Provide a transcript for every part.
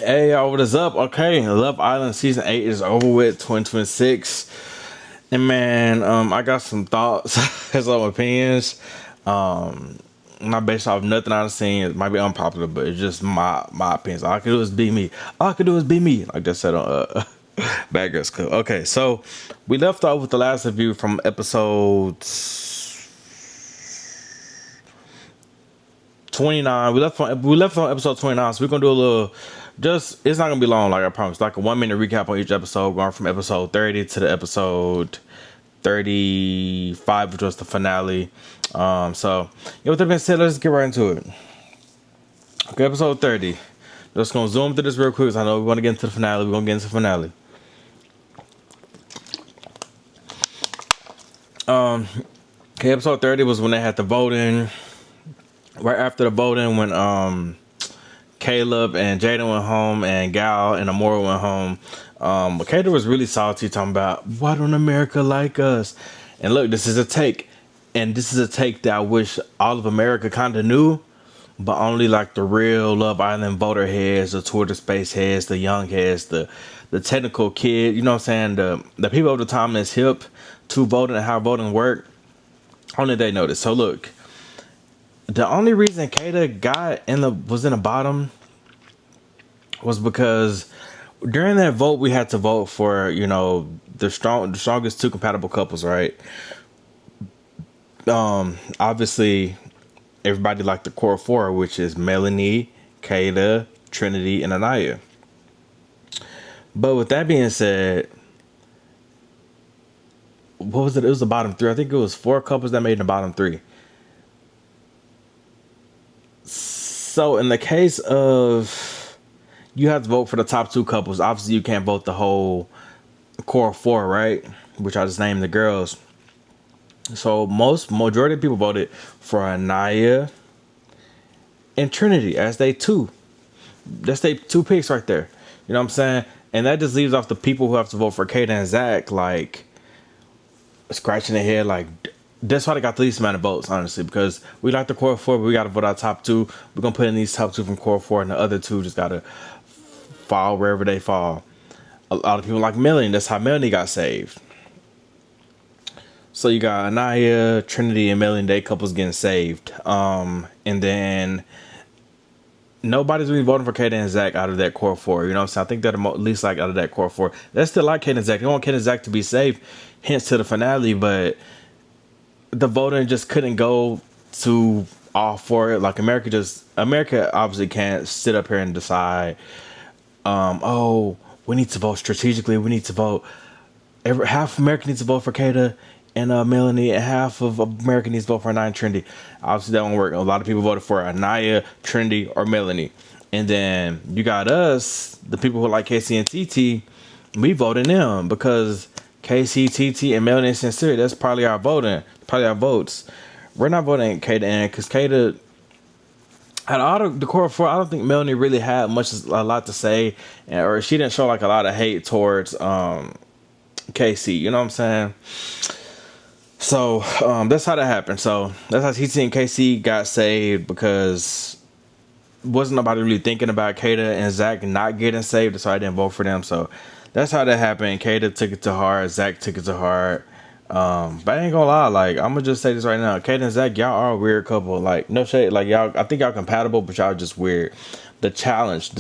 Hey, y'all, what is up? Okay, Love Island season 8 is over with, 2026. And man, I got some thoughts and some opinions. Um, Not based off nothing I've seen. It might be unpopular, but it's just my opinions. All I can do is be me. All I can do is be me, like they said on Bad Girls Club. Okay, so we left off with the last review from episode 29. We left on episode 29, so we're gonna do a little. Just it's not gonna be long, like I promised. Like a 1 minute recap on each episode, going from episode 30 to the episode 35, which was the finale. So yeah, with that being said, let's get right into it. Okay, episode 30. Just gonna zoom through this real quick, 'cause I know we want to get into the finale. We're gonna get into the finale. Okay, episode 30 was when they had the voting. Right after the voting, when Caleb and Jaden went home, and Gal and Amora went home. Caleb was really salty, talking about why don't America like us? And look, this is a take, and this is a take that I wish all of America kind of knew, but only like the real Love Island voter heads, the Twitter space heads, the young heads, the technical kid. You know what I'm saying? The people of the time that's hip to voting and how voting work. Only they know this. So look. The only reason Kata was in the bottom was because during that vote we had to vote for the strongest two compatible couples, right? Obviously everybody liked the core four, which is Melanie, Kata, Trinity, and Aniya. But with that being said, what was it? It was the bottom three. I think it was four couples that made the bottom three. So in the case of you have to vote for the top two couples, obviously you can't vote the whole core four, right? Which I just named the girls. So majority of people voted for Aniya and Trinity as they two. That's they two picks right there. You know what I'm saying? And that just leaves off the people who have to vote for Kata and Zach, like scratching their head, like that's why they got the least amount of votes, honestly, because we like the core four, but we got to vote our top two. We're gonna put in these top two from core four, and the other two just gotta fall wherever they fall. A lot of people like Melanie. That's how Melanie got saved. So you got Aniya, Trinity, and Melanie. They couples getting saved. And then nobody's really voting for Kata and Zach out of that core four. You know what I'm saying? I think they're the least like out of that core four. They still like Kata and Zach. They want Kata and Zach to be saved, hence to the finale, but the voting just couldn't go to all for it. Like America obviously can't sit up here and decide, oh, we need to vote strategically. We need to vote. Half of America needs to vote for Kata and Melanie, and half of America needs to vote for Aniya and Trinity. Obviously, that won't work. A lot of people voted for Aniya, Trinity, or Melanie. And then you got us, the people who like Casey and TT, we voted them because Casey, TT, and Melanie and Sincere, that's probably our votes. We're not voting Kata in because Kata, out of the core four, I don't think Melanie really had a lot to say, or she didn't show like a lot of hate towards Casey. You know what I'm saying? So that's how that happened. So that's how TT and Casey got saved, because wasn't nobody really thinking about Kata and Zach not getting saved, so I didn't vote for them. So that's how that happened. Kata took it to heart. Zach took it to heart. But I ain't gonna lie, like I'm gonna just say this right now. Kata and Zach, y'all are a weird couple. Like no shade, like y'all, I think y'all compatible, but y'all just weird. The challenge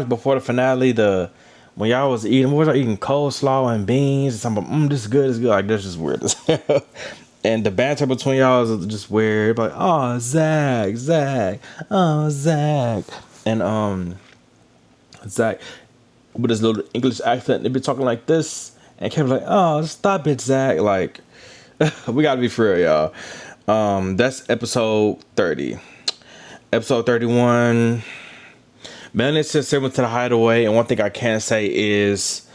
before the finale, when y'all was eating, what was y'all eating? Coleslaw and beans and something. This is good, this is good. Like that's just weird as hell. And the banter between y'all is just weird. Like, oh Zach, oh Zach, and Zach with his little English accent, they be talking like this, and Kevin's like, oh stop it, Zach. Like, we gotta be for real, y'all. That's episode 30. Episode 31. Melanie Sincere went to the hideaway, and one thing I can say is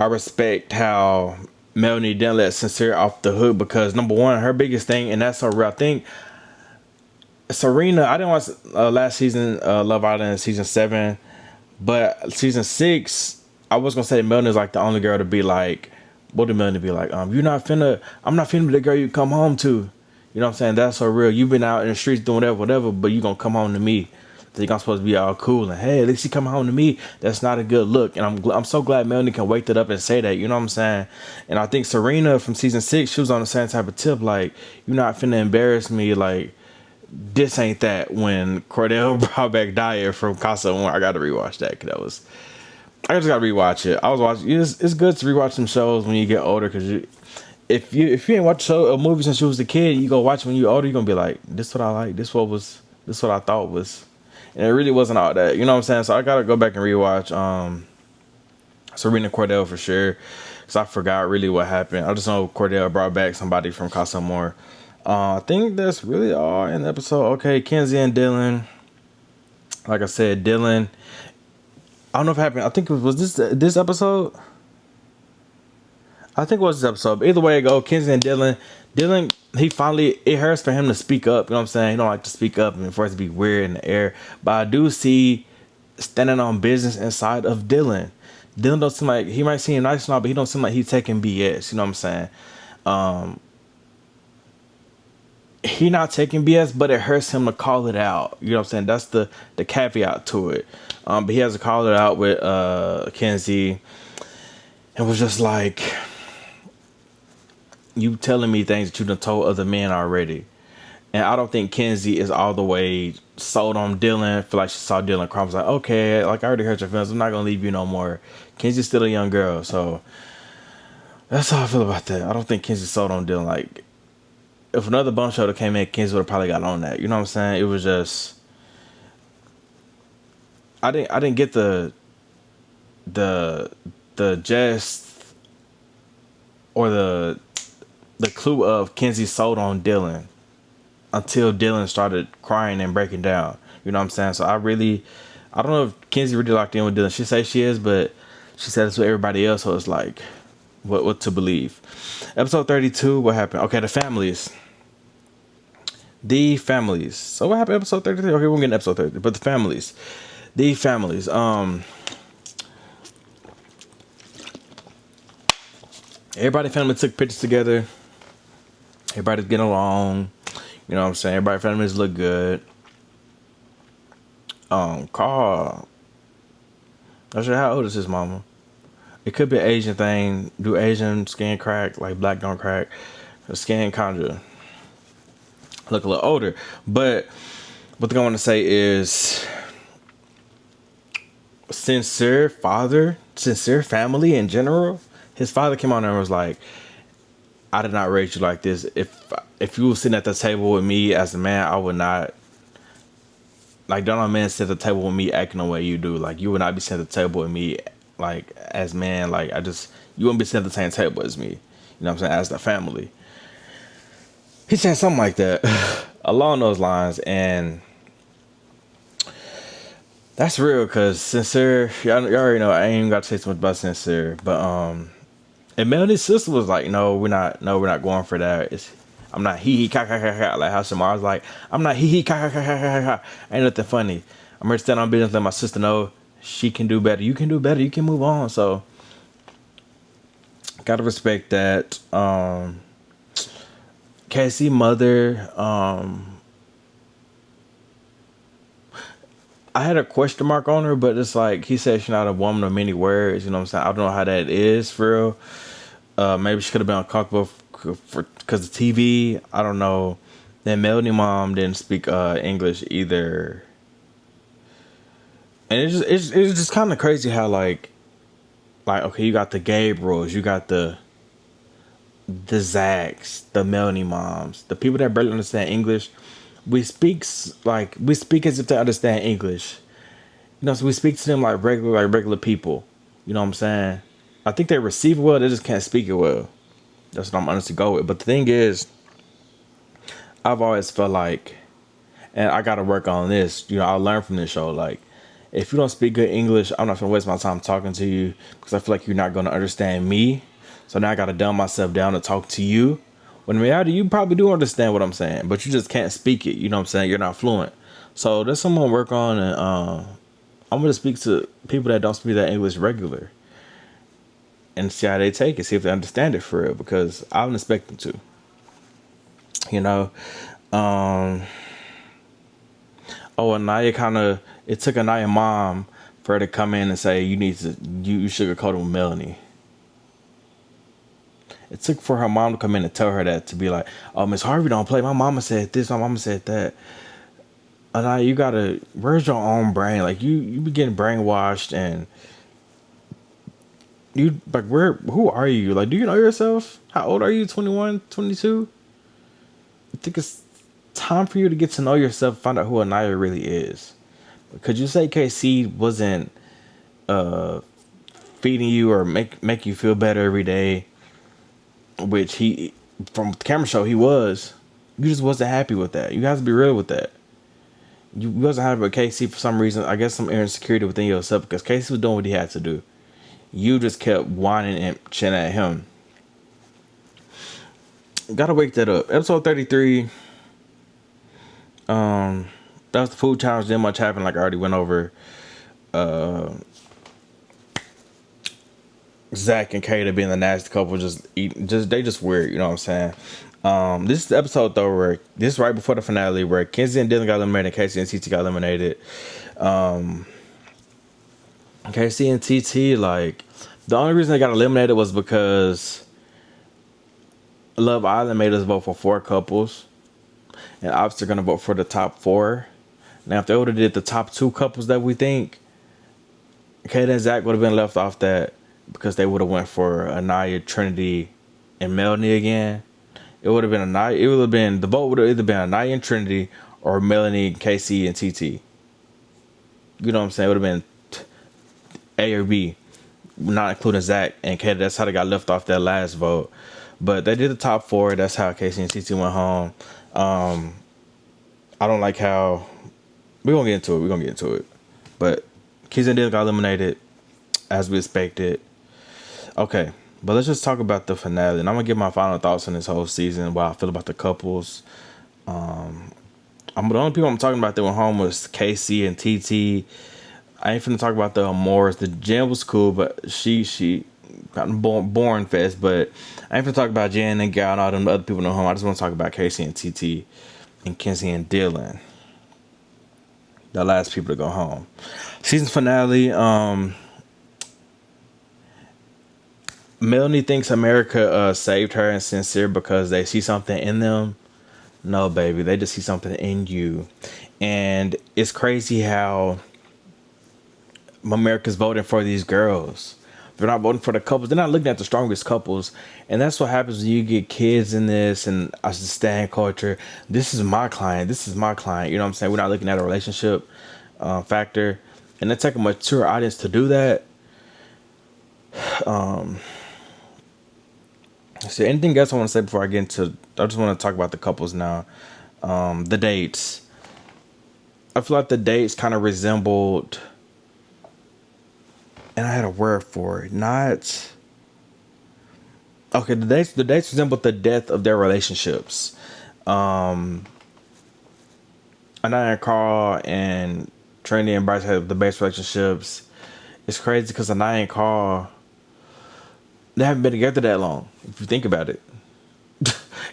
I respect how Melanie didn't let Sincere off the hook, because number one, her biggest thing, and that's so real. I think Serena, I didn't watch last season, Love Island season 7, but season 6, I was gonna say Melanie is like the only girl to be like, what did Melanie be like? I'm not finna be the girl you come home to. You know what I'm saying? That's so real. You've been out in the streets doing whatever, but you gonna come home to me. think I'm supposed to be all cool and hey, at least he come home to me. That's not a good look. And I'm so glad Melanie can wake that up and say that. You know what I'm saying? And I think Serena from season 6, she was on the same type of tip. Like, you're not finna embarrass me. Like, this ain't that. When Cordell brought back Dyer from Casa One, I got to rewatch that because that was. I just got to rewatch it. I was watching. It's good to rewatch some shows when you get older because if you ain't watched a movie since you was a kid, you go watch it when you older, you're gonna be like, this what I like, this what I thought was, and it really wasn't all that. You know what I'm saying? So I gotta go back and rewatch Serena Cordell for sure, because I forgot really what happened. I just know Cordell brought back somebody from Casa More. I think that's really all in the episode. Okay, Kenzie and Dylan. Like I said, Dylan. I don't know if it happened. I think it was this episode. I think it was this episode. But either way it go, Kenzie and Dylan. Dylan, he finally, it hurts for him to speak up. You know what I'm saying? He don't like to speak up and for it to be weird in the air. But I do see standing on business inside of Dylan. Dylan don't seem like, he might seem nice now, but he don't seem like he's taking BS. You know what I'm saying? He not taking BS, but it hurts him to call it out. You know what I'm saying? That's the caveat to it. But he has to call it out with Kenzie. And was just like, you telling me things that you done told other men already. And I don't think Kenzie is all the way sold on Dylan. I feel like she saw Dylan cry. I was like, okay, like I already hurt your feelings. I'm not going to leave you no more. Kenzie's still a young girl. So that's how I feel about that. I don't think Kenzie's sold on Dylan. Like, if another bum shoulder came in, Kenzie would have probably got on that. You know what I'm saying? It was just, I didn't get the jest or the clue of Kenzie sold on Dylan until Dylan started crying and breaking down. You know what I'm saying? So I don't know if Kenzie really locked in with Dylan. She says she is, but she said it's with everybody else. So it's like, what to believe? Episode 32, what happened? Okay, the families. So what happened? Episode 33. Okay, we'll get in episode 30, but the families. The families. Everybody family took pictures together. Everybody's getting along. You know what I'm saying? Everybody families look good. Carl. Not sure how old is his mama. It could be an Asian thing. Do Asian skin crack like black don't crack? The skin kinda look a little older. But what thing I want to say is sincere family in general. His father came on there and was like, I did not raise you like this. If you were sitting at the table with me as a man, I would not. Like, don't a man sit at the table with me acting the way you do. Like, you would not be sitting at the table with me, like, as man. Like, you wouldn't be sitting at the same table as me. You know what I'm saying? As the family. He said something like that along those lines. And that's real because Sincere, y'all already know I ain't even got to say too much about Sincere. But, and Melanie's sister was like, no, we're not going for that. I'm not hee ka ka ka ka like how Shamar was like, I'm not hee ka ka ka ka ka. Ain't nothing funny. I'm here to stand on business, let my sister know she can do better. You can do better. You can move on. So gotta respect that. Casey mother. I had a question mark on her, but it's like he said she's not a woman of many words. You know what I'm saying? I don't know how that is for real. Maybe she could have been uncomfortable because of TV. I don't know. Then Melanie mom didn't speak English either, and it's just kind of crazy how like okay, you got the Gabriels, you got the Zacks, the Melanie moms, the people that barely understand English. We speak as if they understand English. You know, so we speak to them like regular people. You know what I'm saying? I think they receive it well, they just can't speak it well. That's what I'm honestly go with. But the thing is, I've always felt like, and I gotta work on this, you know, I learned from this show, like, if you don't speak good English, I'm not gonna waste my time talking to you because I feel like you're not gonna understand me. So now I gotta dumb myself down to talk to you. When in reality, you probably do understand what I'm saying, but you just can't speak it. You know what I'm saying? You're not fluent. So that's something I'm gonna work on, and I'm gonna speak to people that don't speak that English regular and see how they take it, see if they understand it for real, because I wouldn't expect them to. You know, Oh, Anaya kind of, it took Anaya mom for her to come in and say, you sugarcoat it with Melanie. It took for her mom to come in and tell her that, to be like, oh, Miss Harvey don't play. My mama said this, my mama said that. Anaya, you gotta, where's your own brain? Like, you be getting brainwashed, and you, like, who are you? Like, do you know yourself? How old are you? 21, 22? I think it's time for you to get to know yourself, find out who Anaya really is. Could you say KC wasn't uh, feeding you or make you feel better every day? Which he, from the camera show, he was. You just wasn't happy with that. You have to be real with that. You wasn't happy with KC for some reason. I guess some insecurity within yourself, because KC was doing what he had to do. You just kept whining and chin at him. Gotta wake that up. Episode 33. That was the food challenge. Didn't much happen. Like I already went over. Uh, Zach and Kata being the nasty couple, just eating, they just weird. You know what I'm saying? This is the episode though where this is right before the finale where Kenzie and Dylan got eliminated, Casey and TT got eliminated. Casey and TT, like, the only reason they got eliminated was because Love Island made us vote for 4 couples, and obviously they're gonna vote for the top 4. Now, if they would have did the top 2 couples that we think, Kata and Zach would have been left off that, because they would have went for Anaya, Trinity, and Melanie again. It would have been Anaya. It would have been, the vote would have either been Anaya and Trinity or Melanie, KC, and TT. You know what I'm saying? It would have been A or B, not including Zach and Kata. That's how they got left off that last vote. But they did the top 4. That's how KC and TT went home. I don't like how, we're gonna get into it. But Keys and Dill got eliminated as we expected. Okay, but let's just talk about the finale, and I'm gonna give my final thoughts on this whole season, what I feel about the couples. The only people I'm talking about that went home was KC and TT. I ain't finna talk about the Morris. The Jen was cool, but she got boring fest. But I ain't finna talk about Jen and Gal and all them other people no home. I just want to talk about KC and TT and Kenzie and Dylan, the last people to go home. Season finale. Melanie thinks America saved her and Sincere because they see something in them. No, baby, they just see something in you. And it's crazy how America's voting for these girls. They're not voting for the couples. They're not looking at the strongest couples. And that's what happens when you get kids in this and us the stand culture. This is my client. This is my client. You know what I'm saying? We're not looking at a relationship factor. And it takes a mature audience to do that. So anything else I want to say before I get into, I just want to talk about the couples now. The dates. I feel like the dates kind of resembled, and I had a word for it. Not okay. The dates resembled the death of their relationships. Anaya and Carl and Trinity and Bryce have the best relationships. It's crazy because Anaya and Carl, they haven't been together that long, if you think about it.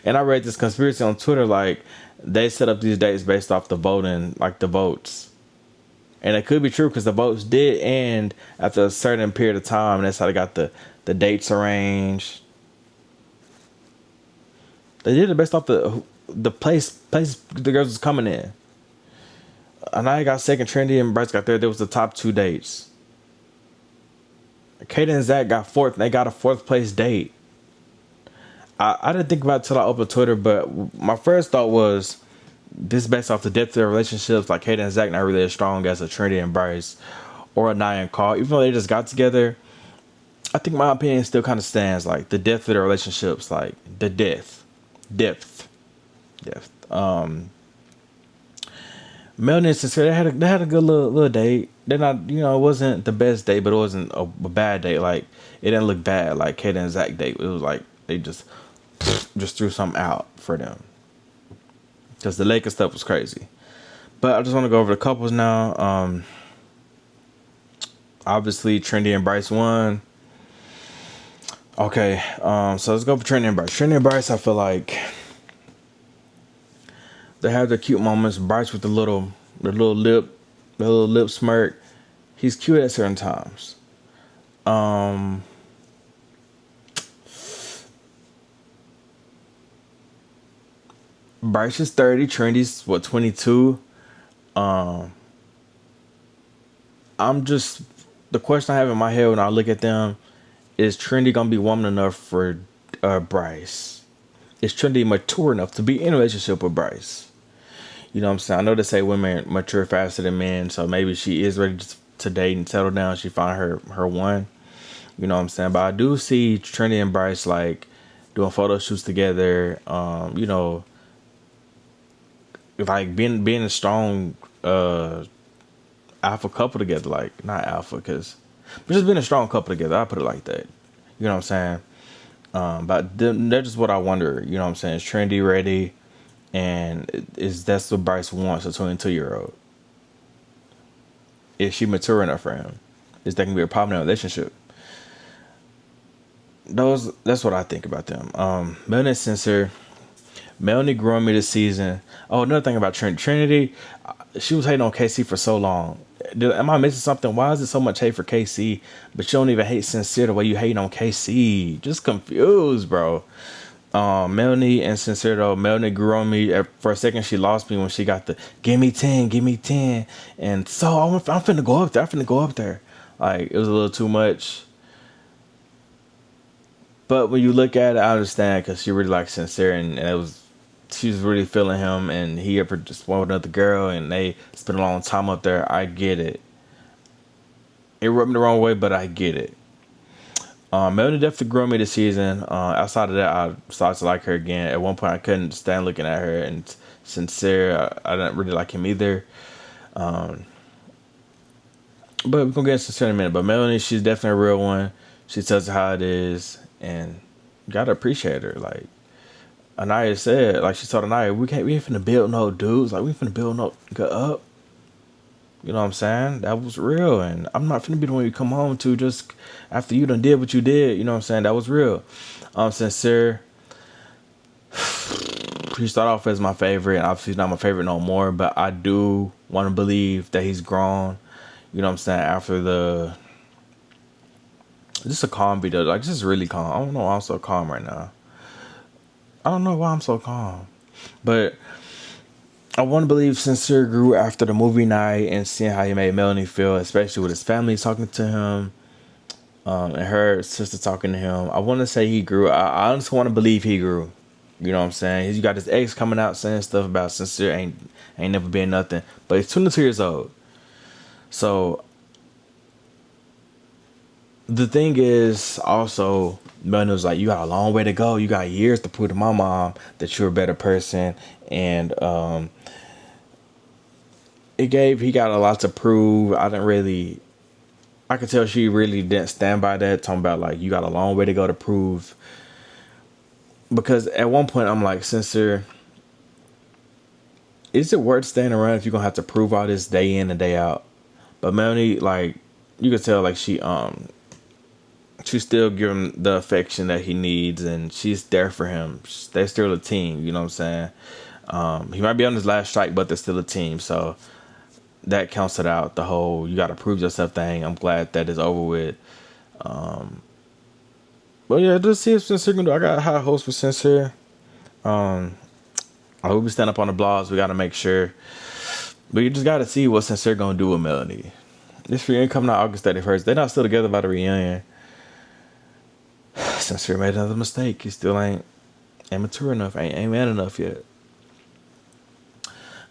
And I read this conspiracy on Twitter, like, they set up these dates based off the voting, like the votes. And it could be true because the votes did end after a certain period of time. And that's how they got the dates arranged. They did it based off the place the girls was coming in. And I got second, Trinity and Bryce got third. There was the top 2 dates. Kata and Zach got 4th, and they got a 4th place date. I didn't think about it till I opened Twitter, but my first thought was this based off the depth of their relationships. Like Kata and Zach not really as strong as a Trinity and Bryce or a Nia and Carl. Even though they just got together, I think my opinion still kind of stands. Like the depth of their relationships, like the depth. Melanie and Sincere, they had a good little date. They're not, it wasn't the best date, but it wasn't a bad date. Like it didn't look bad. Like Kata and Zach date, it was like they just threw something out for them. Because the Lakers stuff was crazy. But I just want to go over the couples now. Obviously, Trinity and Bryce won. Okay, so let's go for Trinity and Bryce. Trinity and Bryce, I feel like they had their cute moments. Bryce with the little the little lip, the little lip smirk. He's cute at certain times. Um, Bryce is 30. Trendy's what, 22. Um, I'm just the question I have in my head when I look at them is Trendy gonna be woman enough for Bryce? Is Trendy mature enough to be in a relationship with Bryce? You know what I'm saying? I know they say women mature faster than men, so maybe she is ready to date and settle down. She find her one. You know what I'm saying? But I do see Trinity and Bryce like doing photo shoots together. Like being a strong alpha couple together. Like not alpha, but just being a strong couple together. I put it like that. You know what I'm saying? But that's just what I wonder. You know what I'm saying? Is Trendy ready? And is that's what Bryce wants, a 22-year-old? Is she mature enough for him? Is that gonna be a problem in a relationship? That's what I think about them. Melanie and Censor. Melanie grew on me this season. Oh, another thing about Trinity, she was hating on KC for so long. Am I missing something? Why is it so much hate for KC, but you don't even hate Sincere the way you hating on KC? Just confused, bro. Melanie and Sincere though, Melanie grew on me. For a second, she lost me when she got the give me 10. And so I'm finna go up there. I'm finna go up there. Like, it was a little too much. But when you look at it, I understand because she really likes Sincere, and she was really feeling him, and he ever just went with another girl, and they spent a long time up there. I get it. It rubbed me the wrong way, but I get it. Melanie definitely grew on me this season. Outside of that, I started to like her again. At one point, I couldn't stand looking at her, and Sincere, I didn't really like him either. Um, but we're gonna get into Sincere in a minute. But Melanie, she's definitely a real one. She tells it how it is, and you gotta appreciate her. Like Aniya said, like she told Aniya, we ain't finna build no dudes. Like we ain't finna build no get up. You know what I'm saying? That was real, and I'm not finna be the one you come home to just after you done did what you did. You know what I'm saying? That was real. Sincere. He started off as my favorite, and obviously he's not my favorite no more. But I do want to believe that he's grown. You know what I'm saying? After just a calm video, like just really calm. I don't know why I'm so calm right now. I don't know why I'm so calm, but I want to believe Sincere grew after the movie night and seeing how he made Melanie feel, especially with his family talking to him, and her sister talking to him. I want to say he grew. I honestly want to believe he grew. You know what I'm saying? You got his ex coming out saying stuff about Sincere ain't never been nothing, but he's 22 years old. So the thing is also, Melanie was like, you got a long way to go. You got years to prove to my mom that you're a better person, and he got a lot to prove. I could tell she really didn't stand by that, talking about like, you got a long way to go to prove. Because at one point I'm like, Sincere, is it worth staying around if you're gonna have to prove all this day in and day out? But Melanie, like, you could tell like she's still giving the affection that he needs, and she's there for him. They're still a team, you know what I'm saying? He might be on his last strike, but they're still a team, so that counts it out. The whole you got to prove yourself thing. I'm glad that is over with. But yeah, just see if Sincere can do. I got high hopes for Sincere. I hope we stand up on the blogs. We got to make sure. But you just got to see what Sincere gonna do with Melanie. This reunion coming out August 31st. They're not still together by the reunion. Sincere made another mistake. He still ain't mature enough. Ain't man enough yet.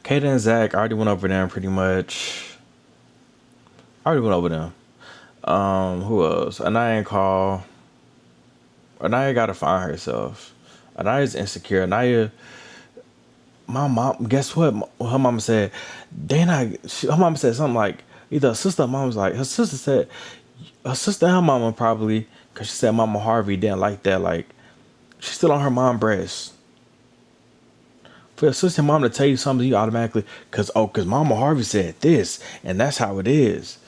Kata and Zach, I already went over them pretty much. I already went over them. Who else? Aniya and Carl. Aniya gotta find herself. Aniya's insecure. Aniya, my mom, guess what? Her mama said, her mama said something like, either her sister or mom was like, her sister and her mama probably, because she said Mama Harvey didn't like that. Like, she's still on her mom's breast. For your sister and mom to tell you something, you automatically, because Mama Harvey said this, and that's how it is.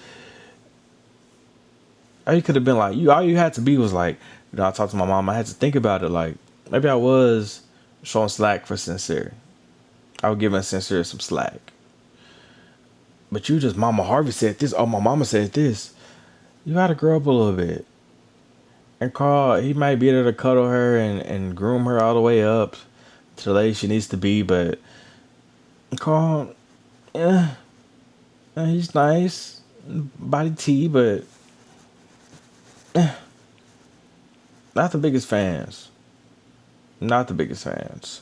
Or you could have been like, all you had to be was like, I talked to my mom, I had to think about it, like, maybe I was showing slack for Sincere. I was giving Sincere some slack. But you just Mama Harvey said this. Oh, my mama said this. You gotta grow up a little bit. And Carl, he might be there to cuddle her and groom her all the way up to the lady she needs to be, but Carl, yeah, he's nice, body T, but not the biggest fans. Not the biggest fans.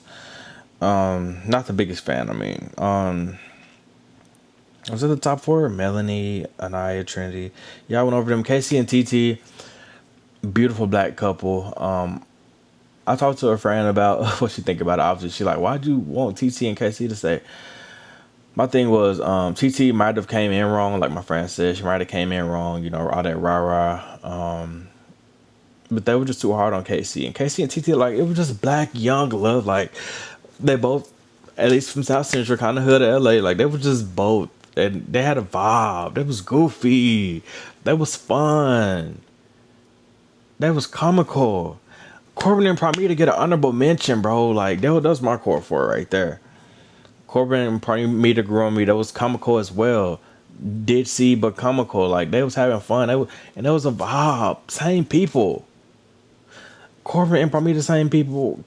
Not the biggest fan. I mean, was it the top four? Melanie, Aniya, Trinity. Yeah, I went over them. Casey and TT, beautiful black couple. I talked to a friend about what she think about it. Obviously, she like, why'd you want TT and KC to say? My thing was, TT might have came in wrong, like my friend said. She might have came in wrong, you know, all that rah rah. But they were just too hard on KC. And KC and TT, like, it was just black young love. Like, they both, at least from South Central, kind of hood of LA. Like, they were just both, and they had a vibe. That was goofy. That was fun. That was comical. Corbin and Pramita get an honorable mention, bro. Like, that was my core for it right there. Corbin and Pramita grew on me. That was comical as well. Did see, but comical. Like, they was having fun. And there was a vibe. Same people. Corbin and Pramita, same people.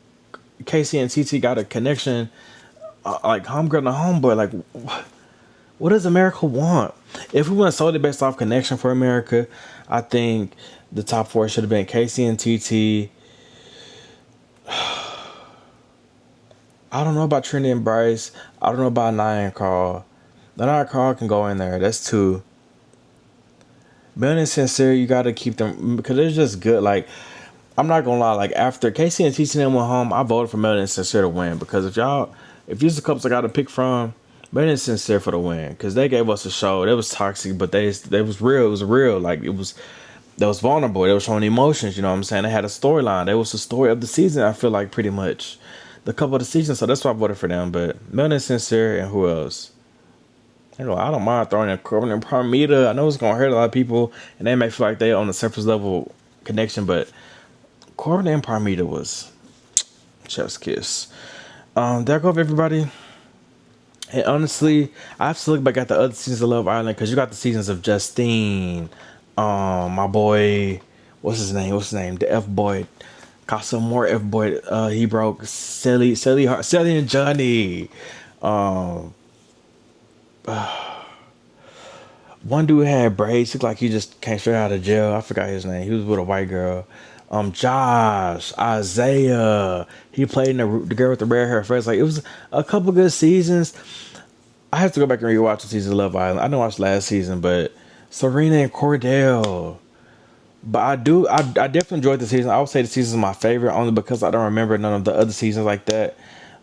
Casey and TT got a connection. Like, homegirl and homeboy. Like, what does America want? If we went solely based off connection for America, I think the top four should have been Casey and TT. I don't know about Trinity and Bryce. I don't know about Nia and Carl. Nia and Carl can go in there. That's two. Being and Sincere, you got to keep them because they're just good. Like, I'm not gonna lie. Like, after Casey and TT went home, I voted for Melanie and Sincere to win because if these are the couples I got to pick from, Melanie and Sincere for the win because they gave us a show. They was toxic, but they was real. It was real. Like, they was vulnerable. They was showing emotions. You know what I'm saying? They had a storyline. That was the story of the season. I feel like pretty much the couple of the season. So that's why I voted for them. But Melanie and Sincere and who else? You know, I don't mind throwing in Corbin and Parmita. I know it's gonna hurt a lot of people, and they may feel like they on a surface level connection, but Corbin and Parmita was chef's kiss. There go everybody. And honestly, I have to look back at the other seasons of Love Island because you got the seasons of Justine, my boy, what's his name? The F boy, got some more F boy. He broke Sally and Johnny. One dude had braids, looked like he just came straight out of jail. I forgot his name. He was with a white girl. Josh, Isaiah. He played in the girl with the red hair first. Like, it was a couple good seasons. I have to go back and rewatch the season of Love Island. I didn't watch last season, but Serena and Cordell. But I definitely enjoyed the season. I would say the season is my favorite only because I don't remember none of the other seasons like that.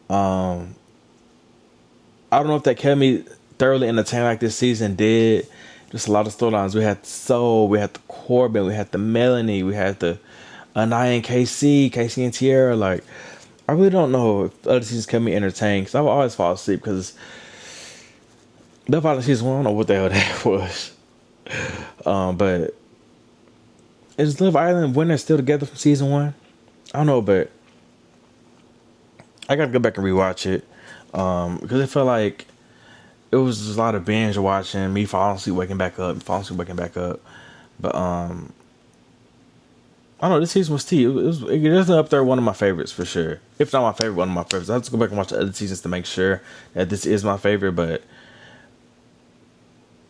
I don't know if that kept me thoroughly entertained like this season did. Just a lot of storylines. We had Soul, we had the Corbin, we had the Melanie, we had the Aniya and Casey and Tierra. Like, I really don't know if the other seasons kept me entertained because I would always fall asleep because Love Island season one, I don't know what the hell that was. But is Love Island winners still together from season one? I don't know, but I gotta go back and rewatch it because it felt like it was just a lot of binge watching, me falling asleep, waking back up, But I don't know. This season was T. It's up there, one of my favorites for sure. If not my favorite, one of my favorites. I have to go back and watch the other seasons to make sure that this is my favorite. But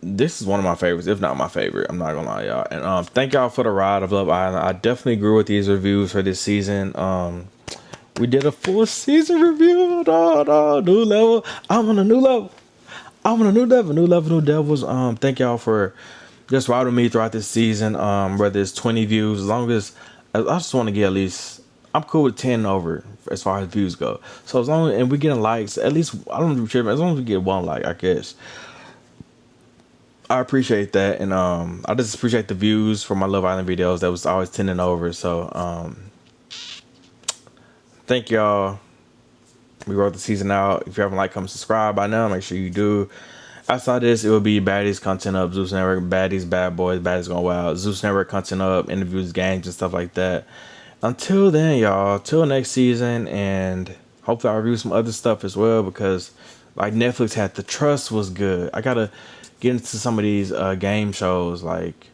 this is one of my favorites, if not my favorite. I'm not gonna lie, y'all. And thank y'all for the ride of Love Island. I definitely agree with these reviews for this season. We did a full season review. New level. I'm on a new level. New devils. Thank y'all for just riding me throughout this season. Whether it's 20 views, as long as I just want to get at least, I'm cool with 10 over as far as views go. So as long and we getting likes, at least I don't know, as long as we get one like, I guess. I appreciate that, and I just appreciate the views for my Love Island videos. That was always 10 and over. So thank y'all. We wrote the season out. If you haven't liked, comment, subscribe by now, make sure you do. Outside this, it will be Baddies content up, Zeus Network, Baddies, Bad Boys, Baddies Going Wild, Zeus Network content up, interviews, games, and stuff like that. Until then, y'all, till next season, and hopefully I'll review some other stuff as well because, like, Netflix had The Trust was good. I gotta get into some of these game shows. Like,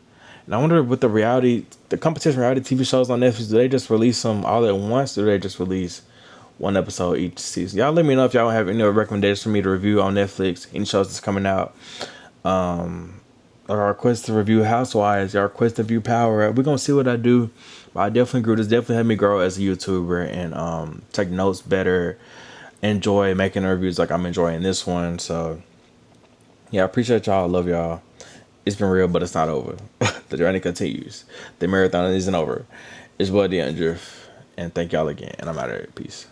and I wonder with the competition reality TV shows on Netflix, do they just release them all at once, or do they just release one episode each season? Y'all let me know if y'all have any other recommendations for me to review on Netflix, any shows that's coming out. Or request to review Housewives, or request to review Power Up. We're gonna see what I do. But I definitely grew. This definitely helped me grow as a YouTuber and take notes better, enjoy making the reviews like I'm enjoying this one. So yeah, I appreciate y'all. I love y'all. It's been real, but it's not over. The journey continues. The marathon isn't over. It's your boy dyoungdrift, and thank y'all again. And I'm out of here. Peace.